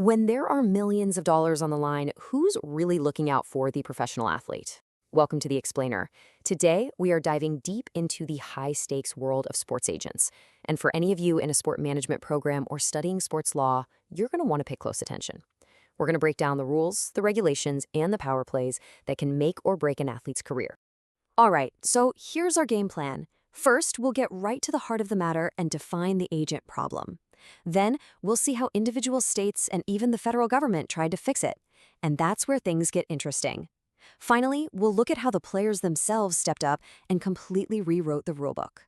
When there are millions of dollars on the line, who's really looking out for the professional athlete? Welcome to The Explainer. Today, we are diving deep into the high-stakes world of sports agents. And for any of you in a sport management program or studying sports law, you're going to want to pay close attention. We're going to break down the rules, the regulations, and the power plays that can make or break an athlete's career. All right, so here's our game plan. First, we'll get right to the heart of the matter and define the agent problem. Then, we'll see how individual states and even the federal government tried to fix it. And that's where things get interesting. Finally, we'll look at how the players themselves stepped up and completely rewrote the rulebook.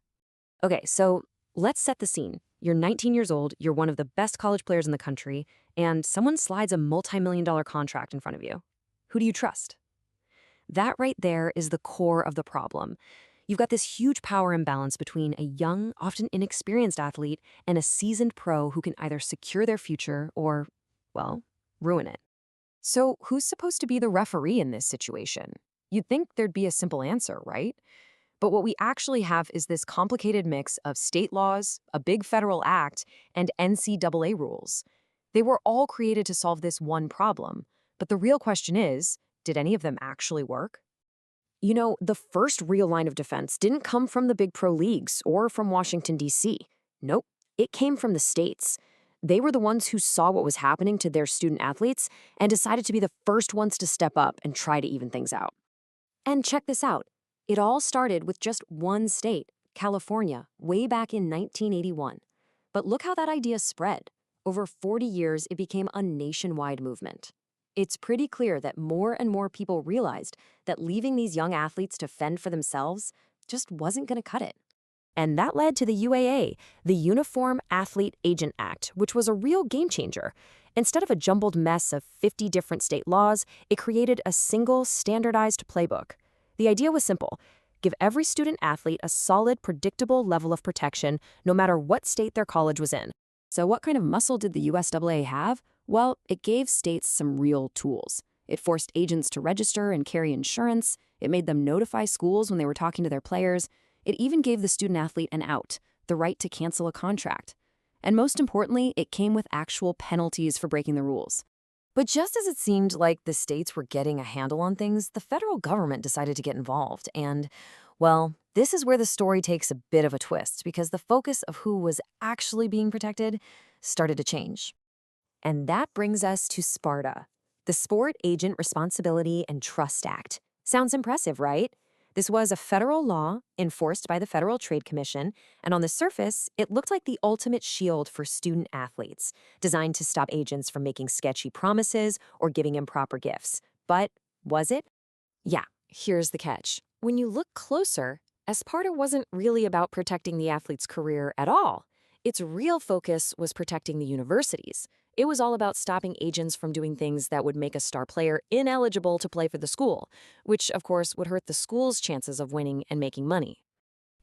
Okay, so let's set the scene. You're 19 years old, you're one of the best college players in the country, and someone slides a multi-million-dollar contract in front of you. Who do you trust? That right there is the core of the problem. You've got this huge power imbalance between a young, often inexperienced athlete and a seasoned pro who can either secure their future or, well, ruin it. So who's supposed to be the referee in this situation? You'd think there'd be a simple answer, right? But what we actually have is this complicated mix of state laws, a big federal act, and NCAA rules. They were all created to solve this one problem. But the real question is, did any of them actually work? You know, the first real line of defense didn't come from the big pro leagues or from Washington, D.C. Nope, it came from the states. They were the ones who saw what was happening to their student athletes and decided to be the first ones to step up and try to even things out. And check this out. It all started with just one state, California, way back in 1981. But look how that idea spread. Over 40 years, it became a nationwide movement. It's pretty clear that more and more people realized that leaving these young athletes to fend for themselves just wasn't going to cut it. And that led to the UAA, the Uniform Athlete Agent Act, which was a real game changer. Instead of a jumbled mess of 50 different state laws, it created a single, standardized playbook. The idea was simple. Give every student athlete a solid, predictable level of protection, no matter what state their college was in. So what kind of muscle did the USAA have? Well, it gave states some real tools. It forced agents to register and carry insurance. It made them notify schools when they were talking to their players. It even gave the student-athlete an out, the right to cancel a contract. And most importantly, it came with actual penalties for breaking the rules. But just as it seemed like the states were getting a handle on things, the federal government decided to get involved. And, well, this is where the story takes a bit of a twist, because the focus of who was actually being protected started to change. And that brings us to SPARTA, the Sport Agent Responsibility and Trust Act. Sounds impressive, right? This was a federal law enforced by the Federal Trade Commission, and on the surface, it looked like the ultimate shield for student athletes, designed to stop agents from making sketchy promises or giving improper gifts. But was it? Yeah, here's the catch. When you look closer, SPARTA wasn't really about protecting the athlete's career at all. Its real focus was protecting the universities. It was all about stopping agents from doing things that would make a star player ineligible to play for the school, which, of course, would hurt the school's chances of winning and making money.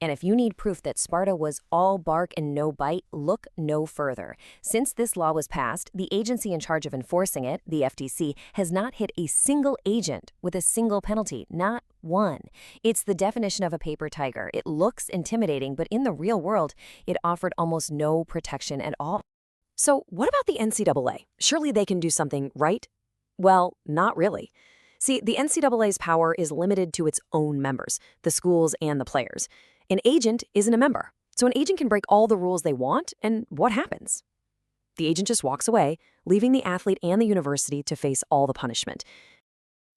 And if you need proof that SPARTA was all bark and no bite, look no further. Since this law was passed, the agency in charge of enforcing it, the FTC, has not hit a single agent with a single penalty, not one. It's the definition of a paper tiger. It looks intimidating, but in the real world, it offered almost no protection at all. So what about the NCAA? Surely they can do something, right? Well, not really. See, the NCAA's power is limited to its own members, the schools and the players. An agent isn't a member, so an agent can break all the rules they want, and what happens? The agent just walks away, leaving the athlete and the university to face all the punishment.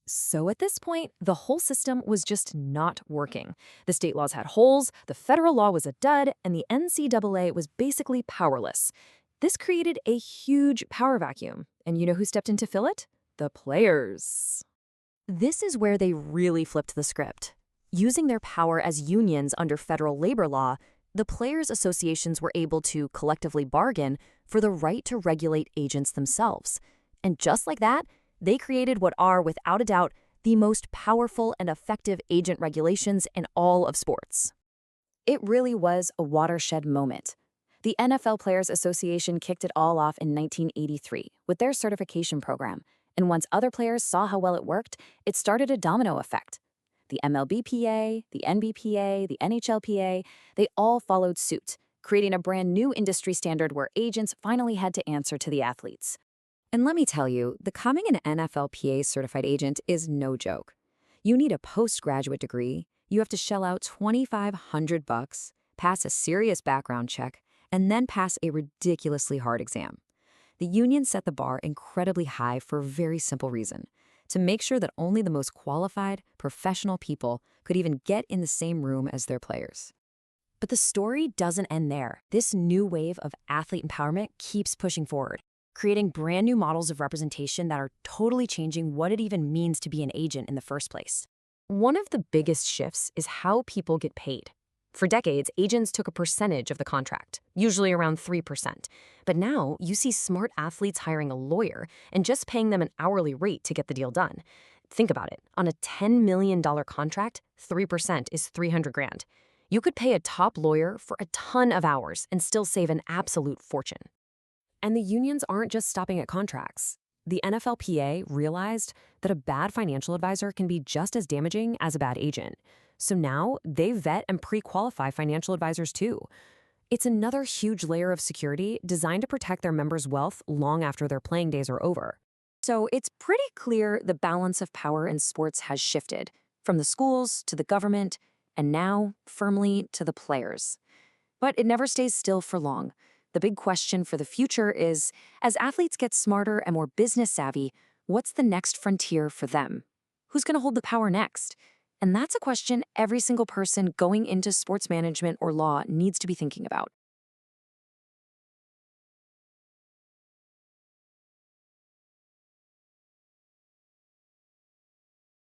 So at this point, the whole system was just not working. The state laws had holes, the federal law was a dud, and the NCAA was basically powerless. This created a huge power vacuum, and you know who stepped in to fill it? The players. This is where they really flipped the script. Using their power as unions under federal labor law, the players' associations were able to collectively bargain for the right to regulate agents themselves. And just like that, they created what are, without a doubt, the most powerful and effective agent regulations in all of sports. It really was a watershed moment. The NFL Players Association kicked it all off in 1983 with their certification program, and once other players saw how well it worked, it started a domino effect. The MLBPA, the NBPA, the NHLPA, they all followed suit, creating a brand new industry standard where agents finally had to answer to the athletes. And let me tell you, becoming an NFLPA certified agent is no joke. You need a postgraduate degree, you have to shell out $2,500, pass a serious background check, and then pass a ridiculously hard exam. The union set the bar incredibly high for a very simple reason: to make sure that only the most qualified, professional people could even get in the same room as their players. But the story doesn't end there. This new wave of athlete empowerment keeps pushing forward, creating brand new models of representation that are totally changing what it even means to be an agent in the first place. One of the biggest shifts is how people get paid. For decades, agents took a percentage of the contract, usually around 3%. But now you see smart athletes hiring a lawyer and just paying them an hourly rate to get the deal done. Think about it. On a $10 million contract, 3% is 300 grand. You could pay a top lawyer for a ton of hours and still save an absolute fortune. And the unions aren't just stopping at contracts. The NFLPA realized that a bad financial advisor can be just as damaging as a bad agent. So now they vet and pre-qualify financial advisors too. It's another huge layer of security designed to protect their members' wealth long after their playing days are over. So it's pretty clear the balance of power in sports has shifted, from the schools to the government, and now firmly to the players. But it never stays still for long. The big question for the future is, as athletes get smarter and more business savvy, what's the next frontier for them? Who's going to hold the power next? And that's a question every single person going into sports management or law needs to be thinking about.